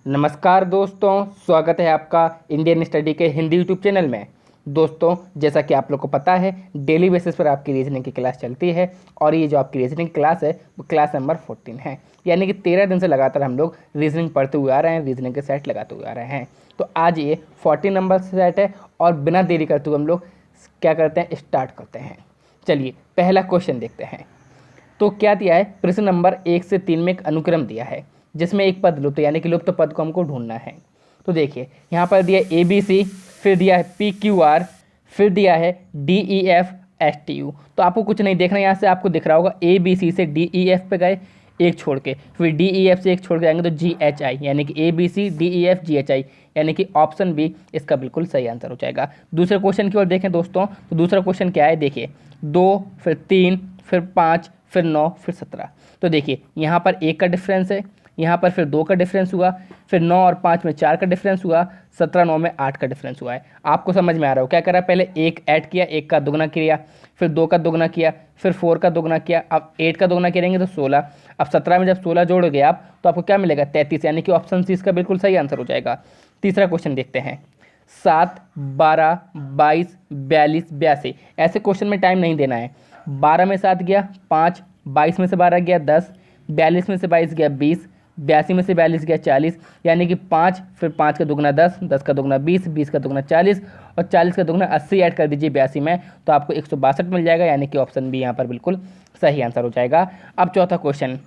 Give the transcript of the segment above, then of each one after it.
नमस्कार दोस्तों, स्वागत है आपका इंडियन स्टडी के हिंदी यूट्यूब चैनल में। दोस्तों, जैसा कि आप लोग को पता है, डेली बेसिस पर आपकी रीजनिंग की क्लास चलती है और ये जो आपकी रीजनिंग क्लास है वो क्लास नंबर 14 है। यानी कि 13 दिन से लगातार हम लोग रीजनिंग पढ़ते हुए आ रहे हैं, रीजनिंग के सेट लगाते हुए आ रहे हैं। तो आज ये 14 नंबर सेट है और बिना देरी करते हुए हम लोग क्या करते हैं, स्टार्ट करते हैं। चलिए पहला क्वेश्चन देखते हैं। तो क्या दिया है, प्रश्न नंबर 1 से 3 में एक अनुक्रम दिया है जिसमें एक पद लुप्त यानी कि लुप्त पद को हमको ढूंढना है। तो देखिए यहाँ पर दिया है ABC, फिर दिया है PQR, फिर दिया है DEF STU। तो आपको कुछ नहीं देखना, यहाँ से आपको दिख रहा होगा ABC से DEF पे गए एक छोड़ के, फिर DEF से एक छोड़ के जाएंगे तो GHI, यानी कि ABC DEF GHI, यानी कि ऑप्शन बी इसका बिल्कुल सही आंसर हो जाएगा। दूसरे क्वेश्चन की ओर देखें दोस्तों, तो दूसरा क्वेश्चन क्या है, देखिए 2, फिर 3, फिर 5, फिर 9, फिर 17। तो देखिए यहाँ पर 1 का डिफरेंस है, यहाँ पर फिर 2 का डिफरेंस हुआ, फिर 9 और 5 में 4 का डिफरेंस हुआ, 17 9 में 8 का डिफरेंस हुआ है। आपको समझ में आ रहा हो क्या करा, पहले 1 ऐड किया, 1 का दुगना किया, फिर 2 का दुगना किया, फिर 4 का दुगना किया, अब 8 का दुगना करेंगे तो 16। अब 17 में जब 16 जोड़ोगे आप तो आपको क्या मिलेगा, 33, यानी कि ऑप्शन सी इसका बिल्कुल सही आंसर हो जाएगा। तीसरा क्वेश्चन देखते हैं, 7, 12, 22, 42, 82। ऐसे क्वेश्चन में टाइम नहीं देना है। 12 में 7 गया 5, 22 में से 12 गया 10, 42 में से 22 गया 20, 82 में से 42 गया 40, यानी कि 5, फिर 5 का दुगना 10, 10 का दुगना 20, 20 का दुगना 40 और 40 का दुगना 80 ऐड कर दीजिए 82 में, तो आपको 162 मिल जाएगा, यानी कि ऑप्शन बी यहाँ पर बिल्कुल सही आंसर हो जाएगा। अब चौथा क्वेश्चन,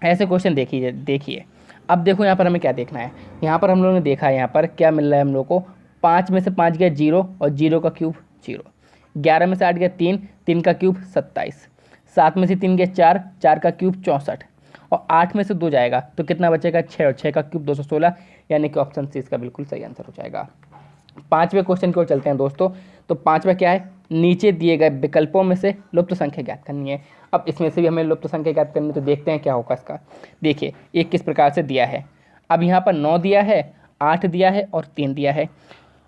ऐसे क्वेश्चन देखिए देखिए। अब देखो यहाँ पर हमें क्या देखना है, यहाँ पर हम लोगों ने देखा है यहाँ पर क्या मिल रहा है हम लोग को, 5 में से 5 गया 0 और 0 का क्यूब 0, 11 में से 8 गया 3, 3 का क्यूब 27, 7 में से 3 गया 4, 4 का क्यूब 64 और 8 में से 2 जाएगा तो कितना बचेगा, 6 और 6 का क्यूब 216, यानी कि ऑप्शन सी इसका बिल्कुल सही आंसर हो जाएगा। पांचवें क्वेश्चन की ओर चलते हैं दोस्तों। तो पांचवा क्या है, नीचे दिए गए विकल्पों में से लुप्त संख्या ज्ञात करनी है। अब इसमें से भी हमें लुप्त संख्या ज्ञात करनी है, तो देखते हैं क्या होगा इसका। देखिए एक किस प्रकार से दिया है, अब यहाँ पर 9 दिया है, 8 दिया है और 3 दिया है,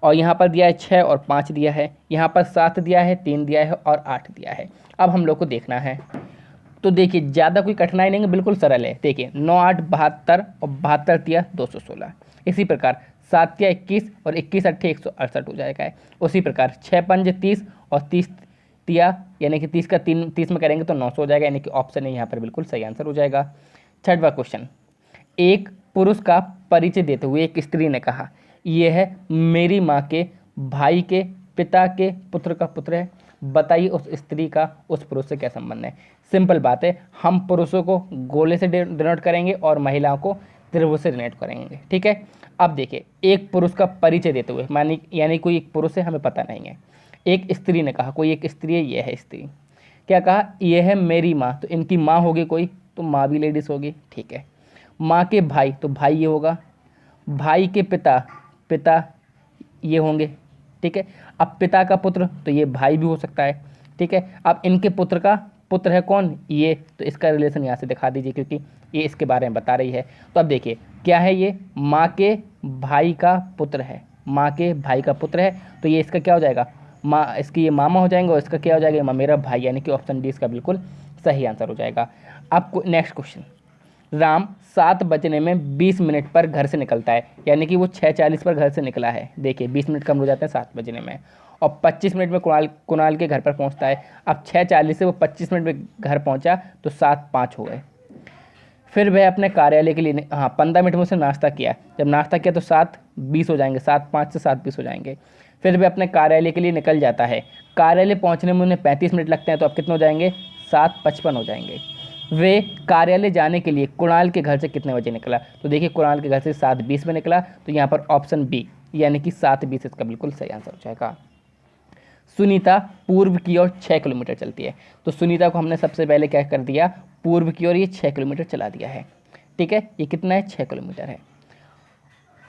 और यहाँ पर दिया है 6 और 5 दिया है, यहाँ पर 7 दिया है, 3 दिया है और 8 दिया है। अब हम लोग को देखना है, तो देखिए ज़्यादा कोई कठिनाई नहीं है, बिल्कुल सरल है। देखिए 9 8 72 और 72 दिया 216। इसी प्रकार 7 या 21 और 21 अट्ठे 168 हो जाएगा है। उसी प्रकार 6 पंज 30 और 30 दिया, यानी कि 30 का 3 30 में करेंगे तो 900 हो जाएगा, यानी कि ऑप्शन ए यहाँ पर बिल्कुल सही आंसर हो जाएगा। छठवां क्वेश्चन, एक पुरुष का परिचय देते हुए एक स्त्री ने कहा, यह है मेरी माँ के भाई के पिता के पुत्र का पुत्र है, बताइए उस स्त्री का उस पुरुष से क्या संबंध है। सिंपल बात है, हम पुरुषों को गोले से डिनोट करेंगे और महिलाओं को त्रिभुज से डिनोट करेंगे, ठीक है। अब देखिए एक पुरुष का परिचय देते हुए, मानी यानी कोई एक पुरुष है, हमें पता नहीं है, एक स्त्री ने कहा, कोई एक स्त्री है, यह है स्त्री, क्या कहा, यह है मेरी माँ, तो इनकी माँ होगी कोई, तो माँ भी लेडीज होगी, ठीक है। माँ के भाई, तो भाई ये होगा, भाई के पिता, पिता ये होंगे, ठीक है। अब पिता का पुत्र, तो ये भाई भी हो सकता है, ठीक है। अब इनके पुत्र का पुत्र है कौन, ये, तो इसका रिलेशन यहाँ से दिखा दीजिए क्योंकि ये इसके बारे में बता रही है। तो अब देखिए क्या है, ये माँ के भाई का पुत्र है, माँ के भाई का पुत्र है, तो ये इसका क्या हो जाएगा, माँ, इसकी ये मामा हो जाएंगे और इसका क्या हो जाएगा, मेरा भाई, यानी कि ऑप्शन डी इसका बिल्कुल सही आंसर हो जाएगा। अब नेक्स्ट क्वेश्चन, राम 7 बजने में 20 मिनट पर घर से निकलता है, यानी कि वो 6:40 पर घर से निकला है। देखिए 20 मिनट कम हो जाते हैं 7 बजने में, और 25 मिनट में कुणाल के घर पर पहुंचता है। अब 6:40 से वो 25 मिनट में घर पहुंचा तो 7:05 हो गए। फिर वह अपने कार्यालय के लिए 15 मिनट में उसने नाश्ता किया, जब नाश्ता किया तो 7:20 हो जाएंगे, 7:05 से 7:20 हो जाएंगे। फिर वह अपने कार्यालय के लिए निकल जाता है, कार्यालय पहुंचने में उन्हें 35 मिनट लगते हैं, तो अब कितने हो जाएंगे, 7:55 हो जाएंगे। वे कार्यालय जाने के लिए कुणाल के घर से कितने बजे निकला, तो देखिए कुणाल के घर से 7:20 में निकला, तो यहाँ पर ऑप्शन बी यानी कि 7:20 इसका बिल्कुल सही आंसर हो जाएगा। सुनीता पूर्व की ओर 6 किलोमीटर चलती है, तो सुनीता को हमने सबसे पहले क्या कर दिया, पूर्व की ओर ये 6 किलोमीटर चला दिया है, ठीक है। ये कितना है, 6 किलोमीटर है।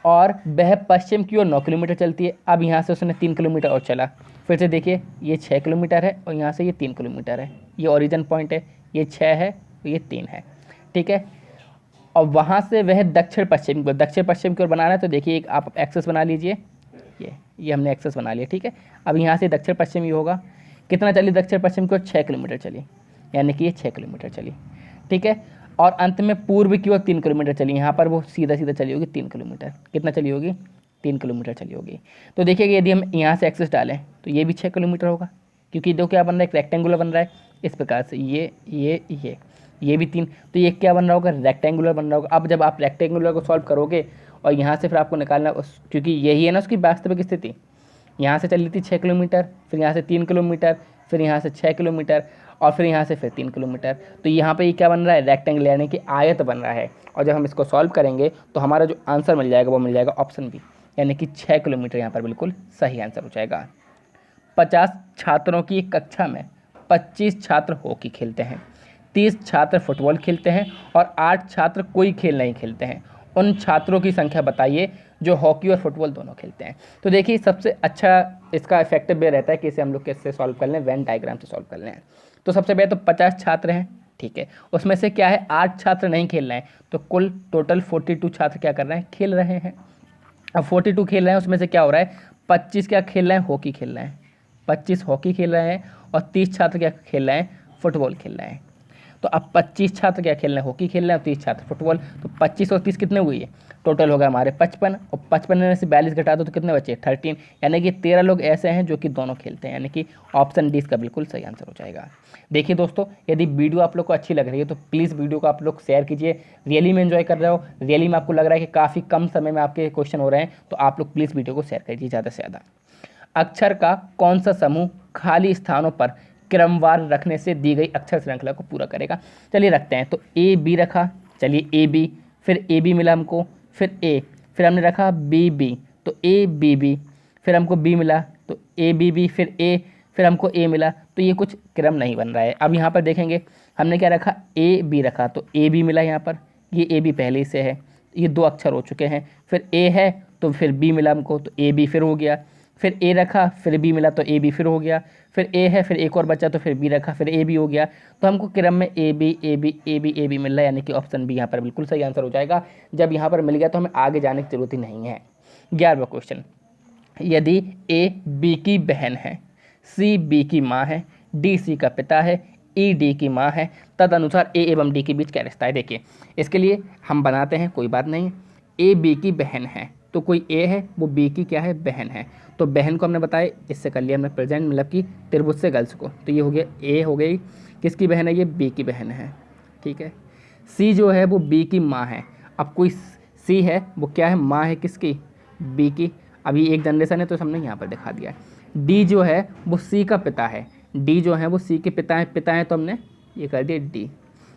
और वह पश्चिम की ओर 9 किलोमीटर चलती है। अब यहाँ से उसने 3 किलोमीटर और चला, फिर से देखिए ये 6 किलोमीटर है और यहाँ से ये 3 किलोमीटर है, ये ओरिजिन पॉइंट है, ये 6 है तो ये 3 है, ठीक है। और वहाँ से वह दक्षिण पश्चिम की ओर बनाना है, तो देखिए एक आप एक्सेस बना लीजिए, ये हमने एक्सेस बना लिया, ठीक है। अब यहाँ से दक्षिण पश्चिम ही होगा, कितना चली दक्षिण पश्चिम की ओर, 6 किलोमीटर चली, यानी कि ये 6 किलोमीटर चली, ठीक है। और अंत में पूर्व की ओर 3 किलोमीटर चली, यहाँ पर वो सीधा सीधा चली होगी 3 किलोमीटर। कितना चली होगी? 3 किलोमीटर चली होगी। तो देखिए यदि हम यहाँ से एक्सेस डालें तो ये भी 6 किलोमीटर होगा, क्योंकि दो क्या बन रहा है, एक रेक्टेंगुलर बन रहा है इस प्रकार से, ये भी 3, तो ये क्या बन रहा होगा, रेक्टेंगुलर बन रहा होगा। अब जब आप रेक्टेंगुलर को सॉल्व करोगे और यहाँ से फिर आपको निकालना, क्योंकि यही है ना उसकी वास्तविक स्थिति, यहाँ से चली थी 6 किलोमीटर, फिर यहाँ से 3 किलोमीटर, फिर यहाँ से 6 किलोमीटर, और फिर यहाँ से फिर 3 किलोमीटर। तो यहाँ पे ये क्या बन रहा है, रेक्टेंगल यानी कि आयत बन रहा है। और जब हम इसको सॉल्व करेंगे तो हमारा जो आंसर मिल जाएगा वो मिल जाएगा ऑप्शन बी, यानी कि 6 किलोमीटर यहाँ पर बिल्कुल सही आंसर हो जाएगा। 50 छात्रों की एक कक्षा में 25 छात्र हॉकी खेलते हैं, 30 छात्र फुटबॉल खेलते हैं और 8 छात्र कोई खेल नहीं खेलते हैं। उन छात्रों की संख्या बताइए जो हॉकी और फुटबॉल दोनों खेलते हैं। तो देखिए सबसे अच्छा इसका इफेक्टिव वे रहता है कि इसे हम लोग कैसे सॉल्व कर लें, वेन डायग्राम से सॉल्व कर लें। तो सबसे पहले तो 50 छात्र हैं, ठीक है, उसमें से क्या है 8 छात्र नहीं खेल रहे हैं, तो कुल टोटल 42 छात्र क्या कर रहे हैं, खेल रहे हैं। अब 42 खेल रहे हैं, उसमें से क्या हो रहा है, 25 क्या खेल रहे हैं, हॉकी खेल रहे हैं, 25 हॉकी खेल रहे हैं और 30 छात्र क्या खेल रहे हैं, फुटबॉल खेल रहे हैं। तो अब 25 छात्र क्या खेल रहे हैं, हॉकी खेल रहे हैं और 30 छात्र फुटबॉल। तो 25 और 30 कितने हुए, टोटल होगा हमारे 55, और 55 में से 42 घटा दो तो कितने बचे, 13, यानी कि 13 लोग ऐसे हैं जो कि दोनों खेलते हैं, यानी कि ऑप्शन डी इसका बिल्कुल सही आंसर हो जाएगा। देखिए दोस्तों, यदि वीडियो आप लोग को अच्छी लग रही है तो प्लीज़ वीडियो को आप लोग शेयर कीजिए। रियली में एंजॉय कर रहे हो, रियली में आपको लग रहा है कि काफ़ी कम समय में आपके क्वेश्चन हो रहे हैं, तो आप लोग प्लीज़ वीडियो को शेयर कीजिए ज़्यादा से ज़्यादा। अक्षर का कौन सा समूह खाली स्थानों पर क्रमवार रखने से दी गई अक्षर श्रृंखला को पूरा करेगा। चलिए रखते हैं, तो ए बी रखा, चलिए ए बी, फिर ए बी मिला हमको, फिर ए, फिर हमने रखा बी बी, तो ए बी बी, फिर हमको बी मिला तो ए बी बी, फिर ए, फिर हमको ए मिला, तो ये कुछ क्रम नहीं बन रहा है। अब यहाँ पर देखेंगे हमने क्या रखा, ए बी रखा, तो ए बी मिला यहाँ पर, ये ए बी पहले से है, ये 2 अक्षर हो चुके हैं, फिर ए है तो फिर बी मिला हमको, तो ए बी फिर हो गया, फिर ए रखा, फिर बी मिला तो ए बी फिर हो गया, फिर ए है, फिर एक और बचा तो फिर बी रखा, फिर ए बी हो गया। तो हमको क्रम में A B A B A B A B मिल रहा है, यानी कि ऑप्शन बी यहाँ पर बिल्कुल सही आंसर हो जाएगा। जब यहाँ पर मिल गया तो हमें आगे जाने की जरूरत ही नहीं है। 11वां क्वेश्चन, यदि ए बी की बहन है, सी बी की माँ है, डी सी का पिता है, ई डी की माँ है, तदनुसार ए एवं डी के बीच क्या रिश्ता है। देखिए इसके लिए हम बनाते हैं, कोई बात नहीं। ए बी की बहन है, तो कोई ए है वो बी की क्या है, बहन है, तो बहन को हमने बताया, इससे कर लिया हमने प्रेजेंट, मतलब कि त्रिभुज से गर्ल्स को, तो ये हो गया ए हो गई, किसकी बहन है, ये बी की बहन है, ठीक है। सी जो है वो बी की माँ है, अब कोई सी है वो क्या है, माँ है किसकी, बी की, अभी एक जनरेशन है तो हमने यहाँ पर दिखा दिया। डी जो है वो सी का पिता है, डी जो है वो सी के पिता है तो हमने ये कर दिया डी,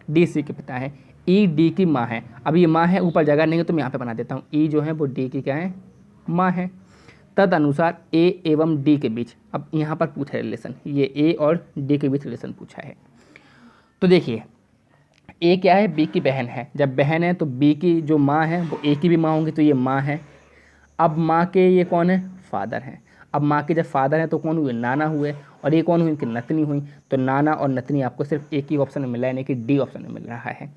डी सी के पिता है। ई डी की माँ है, अब ये माँ है, ऊपर जगह नहीं है तो मैं यहाँ पे बना देता हूँ, ई जो है वो डी की क्या है, माँ है। तद अनुसार ए एवं डी के बीच, अब यहाँ पर पूछा है रिलेशन, ये ए और डी के बीच रिलेशन पूछा है। तो देखिए ए क्या है, बी की बहन है, जब बहन है तो बी की जो माँ है वो ए की भी माँ होंगी, तो ये माँ है। अब माँ के ये कौन है, फादर हैं। अब माँ के जब फादर हैं तो कौन हुए, नाना हुए, और ये कौन हुई, इनकी नतनी हुई। तो नाना और नतनी आपको सिर्फ एक ही ऑप्शन में मिला है, यानी कि डी ऑप्शन में मिल रहा है।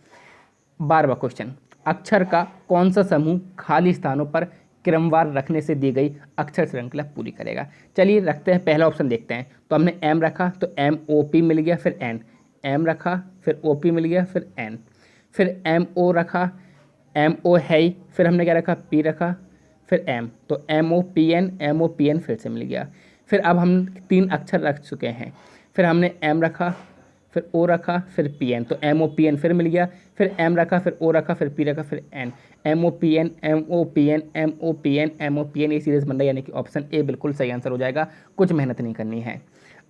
12वां क्वेश्चन, अक्षर का कौन सा समूह खाली स्थानों पर क्रमवार रखने से दी गई अक्षर श्रृंखला पूरी करेगा। चलिए रखते हैं, पहला ऑप्शन देखते हैं। तो हमने एम रखा तो एम ओ पी मिल गया, फिर एन, एम रखा फिर ओ पी मिल गया, फिर एन, फिर एम ओ रखा, एम ओ है ही, फिर हमने क्या रखा, पी रखा, फिर एम, तो एम ओ पी एन फिर से मिल गया। फिर अब हम 3 अक्षर रख चुके हैं, फिर हमने एम रखा, फिर ओ रखा, फिर पी एन, तो एम ओ पी एन फिर मिल गया, फिर एम रखा, फिर ओ रखा, फिर पी रखा, फिर N, M O P N M O P N M O P N M O P N, ये सीरीज बन रहा है, यानी कि ऑप्शन ए बिल्कुल सही आंसर हो जाएगा, कुछ मेहनत नहीं करनी है।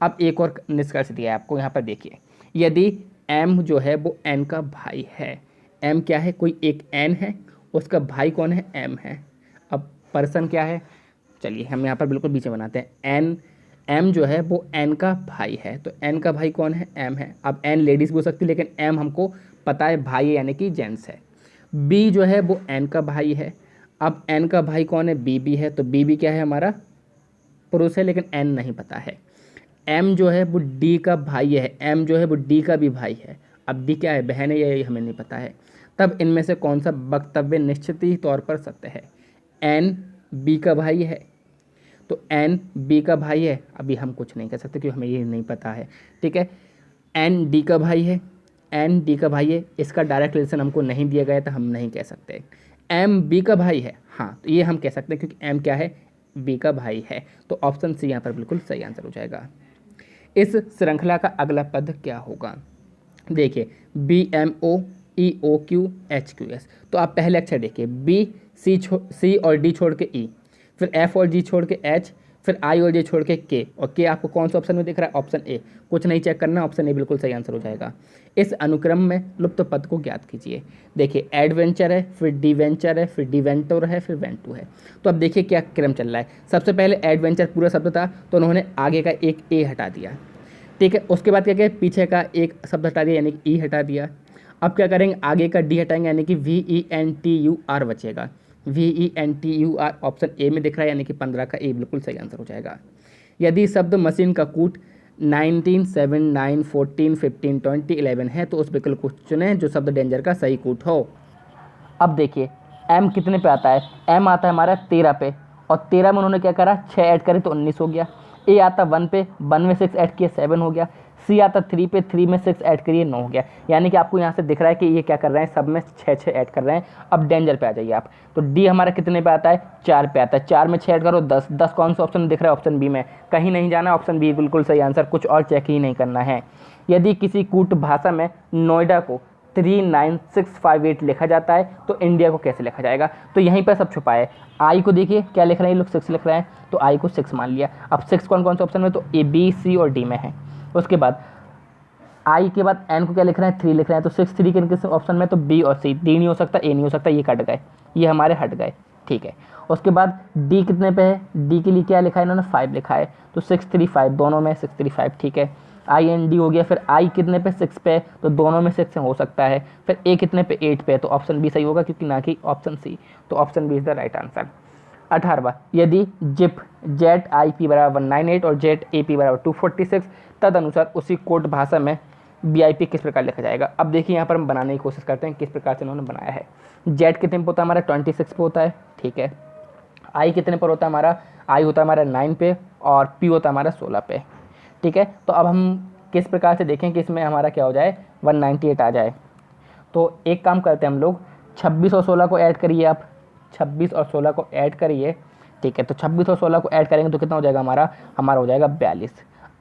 अब एक और निष्कर्ष दिया है आपको, यहाँ पर देखिए, यदि एम जो है वो एन का भाई है, एम क्या है, कोई एक एन है, उसका भाई कौन है, एम है। अब पर्सन क्या है, चलिए हम यहाँ पर बिल्कुल बीच में बनाते हैं, एन, एम जो है वो एन का भाई है, तो एन का भाई कौन है, एम है। अब एन लेडीज भी हो सकती है, लेकिन एम हमको पता है भाई है, यानी कि जेंट्स है। बी जो है वो एन का भाई है, अब एन का भाई कौन है, बी बी है, तो बी बी क्या है, हमारा पुरुष है, लेकिन एन नहीं पता है। एम जो है वो डी का भाई है, एम जो है वो डी का भी भाई है, अब डी क्या है, बहन है, ये हमें नहीं पता है। तब इनमें से कौन सा वक्तव्य निश्चित ही तौर पर सत्य है। एन बी का भाई है, तो एन बी का भाई है, अभी हम कुछ नहीं कह सकते क्योंकि हमें ये नहीं पता है, ठीक है। एन डी का भाई है, एन डी का भाई है, इसका डायरेक्ट रिलेशन हमको नहीं दिया गया तो हम नहीं कह सकते। एम बी का भाई है, हाँ तो ये हम कह सकते हैं क्योंकि एम क्या है, बी का भाई है। तो ऑप्शन सी यहाँ पर बिल्कुल सही आंसर हो जाएगा। इस श्रृंखला का अगला पद क्या होगा? देखिए B M O E O Q H Q S. तो आप पहले अक्षर देखिए, बी सी और डी छोड़ के ई, फिर एफ और जी छोड़ के एच, फिर आई और जे छोड़ के के, और के आपको कौन सा ऑप्शन में दिख रहा है? Option A. कुछ नहीं चेक करना, ऑप्शन ए बिल्कुल सही आंसर हो जाएगा। इस अनुक्रम में लुप्त पद को ज्ञात कीजिए। देखिए एडवेंचर है, फिर डिवेंचर है, फिर डिवेंटोर है, फिर वेंटू है। तो अब देखिए क्या क्रम चल रहा है। सबसे पहले एडवेंचर पूरा शब्द था तो उन्होंने आगे का एक ए हटा दिया, ठीक है। उसके बाद क्या किया, पीछे का एक शब्द हटा दिया यानी कि ई हटा दिया। अब क्या करेंगे, आगे का डी हटाएंगे यानी कि VENTUR बचेगा। VENTUR ऑप्शन ए में दिख रहा है यानी कि 15 का ए बिल्कुल सही आंसर हो जाएगा। यदि शब्द मशीन का कूट 19, 7, 9, 14, 15, 20, 11 है तो उस विकल्प को चुनें जो शब्द डेंजर का सही कूट हो। अब देखिए एम कितने पे आता है? एम आता है हमारा 13 पे, और 13 में उन्होंने क्या करा, 6 ऐड करे तो 19 हो गया। ए आता 1 पे, 1 में 6 ऐड किए 7 हो गया। सी आता 3 पे, 3 में 6 ऐड करिए 9 हो गया। यानी कि आपको यहाँ से दिख रहा है कि ये क्या कर रहे हैं, सब में 6 ऐड कर रहे हैं। अब डेंजर पे आ जाइए आप, तो डी हमारा कितने पे आता है? 4 पे आता है। 4 में 6 ऐड करो 10। 10 कौन सा ऑप्शन दिख रहा है? ऑप्शन बी में। कहीं नहीं जाना, ऑप्शन बी बिल्कुल सही आंसर, कुछ और चेक ही नहीं करना है। यदि किसी कूट भाषा में नोएडा को 39658 लिखा जाता है तो इंडिया को कैसे लिखा जाएगा? तो यहीं पर सब छुपा है। आई को देखिए क्या लिख रहे हैं ये लोग, 6 लिख रहे हैं, तो आई को 6 मान लिया। अब 6 कौन कौन से ऑप्शन में? तो ए, बी, सी और डी में है। उसके बाद आई के बाद एन को क्या लिख रहे हैं? 3 लिख रहे हैं, तो 6 3 किस ऑप्शन में? तो बी और सी। डी नहीं हो सकता, ए नहीं हो सकता, ये कट गए, ये हमारे हट गए, ठीक है। उसके बाद डी कितने पे है? डी के लिए क्या लिखा है इन्होंने? 5 लिखा है, तो 6 3 5 दोनों में 6 3 5, ठीक है। आई एन डी हो गया। फिर आई कितने पे? 6 पे, तो दोनों में 6 हो सकता है। फिर ए कितने पे? 8 पे, तो ऑप्शन बी सही होगा क्योंकि ना कि ऑप्शन सी, तो option B is the right answer. 18वां, यदि जिप जेट आई पी बराबर 198 और जेट ए पी बराबर 246 तद अनुसार उसी कोड भाषा में बी आई पी किस प्रकार लिखा जाएगा? अब देखिए यहाँ पर हम बनाने की कोशिश करते हैं किस प्रकार से इन्होंने बनाया है। जेट कितने पे होता है हमारा? 26 पे होता है, ठीक है। आई कितने पर होता है हमारा? आई होता है हमारा 9 पे, और पी होता है हमारा 16 पे, ठीक है। तो अब हम किस प्रकार से देखें कि इसमें हमारा क्या हो जाए, 198 आ जाए। तो एक काम करते हैं हम लोग, 26 और 16 को ऐड करिए आप, 26 और 16 को ऐड करिए, ठीक है। तो 26 और 16 को ऐड करेंगे तो कितना हो जाएगा हमारा? हमारा हो जाएगा 42।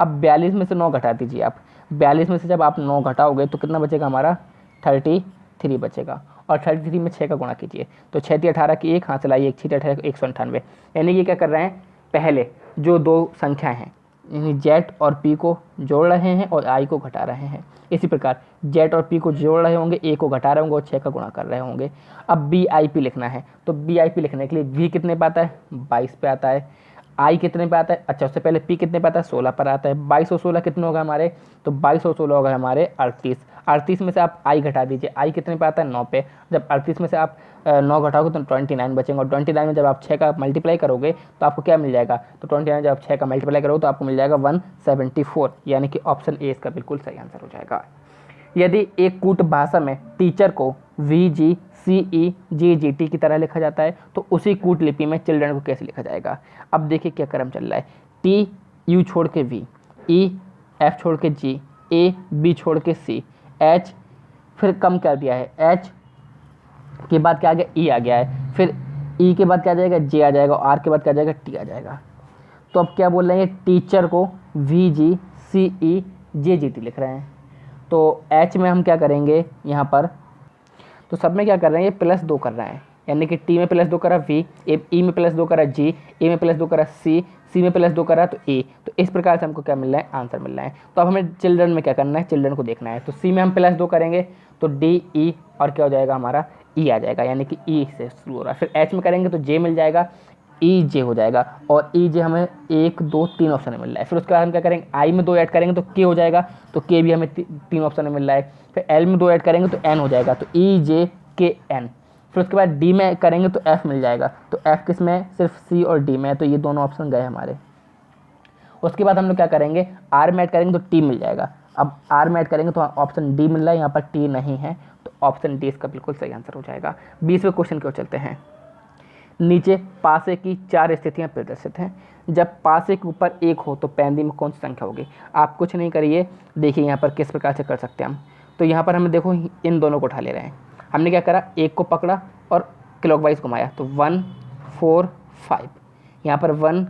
अब 42 में से 9 घटा दीजिए आप। 42 में से जब आप 9 घटाओगे तो कितना बचेगा हमारा? 33 बचेगा। और 33 में 6 का गुणा कीजिए, तो 6 3 18 की 1 हाथ चलाइए, 1 6 18 198। यानी कि क्या कर रहे हैं, पहले जो दो संख्या हैं जेट और पी को जोड़ रहे हैं और आई को घटा रहे हैं। इसी प्रकार जेट और पी को जोड़ रहे होंगे, ए को घटा रहे होंगे और 6 का गुणा कर रहे होंगे। अब बी आई पी लिखना है, तो बी आई पी लिखने के लिए वी कितने पे आता है? 22 पे आता है। आई कितने पे आता है? अच्छा उससे पहले पी कितने पे आता है? 16 पर आता है। 22 और 16 कितने होगा हमारे? तो 22 और 16 होगा हमारे 38। 38 में से आप आई घटा दीजिए, आई कितने पे आता है? 9 पे। जब 38 में से आप 9 घटाओगे तो 29 बचेंगे, और 29 में जब आप 6 का मल्टीप्लाई करोगे तो आपको क्या मिल जाएगा? तो 29 जब आप 6 का मल्टीप्लाई करोगे तो आपको मिल जाएगा 174, यानी कि ऑप्शन ए इसका बिल्कुल सही आंसर हो जाएगा। यदि एक कूट भाषा में टीचर को VGCEGGT की तरह लिखा जाता है तो उसी कूट लिपि में चिल्ड्रन को कैसे लिखा जाएगा? अब देखिए क्या क्रम चल रहा है। टी यू छोड़ के वी, ई एफ छोड़ के जी, ए बी छोड़ के सी, एच फिर कम कर दिया है, एच के बाद क्या आ गया? ई आ गया है। फिर ई के बाद क्या आ जाएगा? जे आ जाएगा, और आर के बाद क्या आ जाएगा? टी आ जाएगा। तो अब क्या बोल रहे हैं, टीचर को VGCEGGT लिख रहे हैं। तो एच में हम क्या करेंगे यहाँ पर, तो सब में क्या कर रहे हैं, ये +2 कर रहे हैं, यानी कि टी में +2 करा वी, ई में +2 करा जी, ए में +2 करा सी, सी में +2 करा तो ए। तो इस प्रकार से हमको क्या मिल रहा है? आंसर मिल रहा है। तो अब हमें चिल्ड्रन में क्या करना है? चिल्ड्रन को देखना है। तो सी में हम +2 करेंगे तो डी ई, और क्या हो जाएगा हमारा? ई आ जाएगा, यानी कि ई से शुरू हो रहा है। फिर एच में करेंगे तो जे मिल जाएगा, ई जे हो जाएगा, और ई जे हमें 1 2 3 ऑप्शन में मिल रहा है। फिर उसके बाद हम क्या करेंगे? आई में 2 ऐड करेंगे तो के हो जाएगा, तो के भी हमें 3 ऑप्शन में मिल रहा है। फिर एल में 2 ऐड करेंगे तो एन हो जाएगा, तो ई जे के एन। फिर उसके बाद डी में करेंगे तो एफ मिल जाएगा, तो एफ किस में? सिर्फ सी और डी में, तो ये दोनों ऑप्शन गए हमारे। उसके बाद हम लोग क्या करेंगे? आर में ऐड करेंगे तो टी मिल जाएगा। अब आर में ऐड करेंगे तो ऑप्शन डी मिल रहा है, यहाँ पर टी नहीं है, तो ऑप्शन डी इसका बिल्कुल सही आंसर हो जाएगा। 20वें क्वेश्चन की ओर चलते हैं। नीचे पासे की 4 स्थितियां प्रदर्शित हैं। जब पासे के ऊपर 1 हो तो पैंदी में कौन सी संख्या होगी? आप कुछ नहीं करिए, देखिए यहाँ पर किस प्रकार से कर सकते हैं हम। तो यहाँ पर हम देखो इन दोनों को उठा ले रहे हैं। हमने क्या करा, एक को पकड़ा और क्लॉकवाइज घुमाया, तो 1 4 5, यहाँ पर 1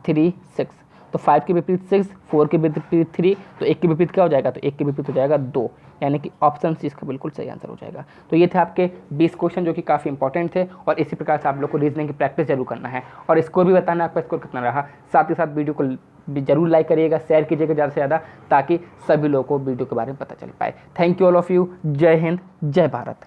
3 6, तो 5 के विपरीत 6, 4 के विपरीत 3, तो 1 के विपरीत क्या हो जाएगा, तो 1 के विपरीत हो जाएगा 2, यानी कि ऑप्शन सी इसका बिल्कुल सही आंसर हो जाएगा। तो ये थे आपके 20 क्वेश्चन जो कि काफ़ी इंपॉर्टेंट थे, और इसी प्रकार से आप लोग को रीजनिंग की प्रैक्टिस जरूर करना है, और स्कोर भी बताना आपका स्कोर कितना रहा। साथ ही साथ वीडियो को भी जरूर लाइक करिएगा, शेयर कीजिएगा ज़्यादा से ज़्यादा, ताकि सभी लोगों को वीडियो के बारे में पता चल पाए। Thank you all of you. जय हिंद, जय भारत।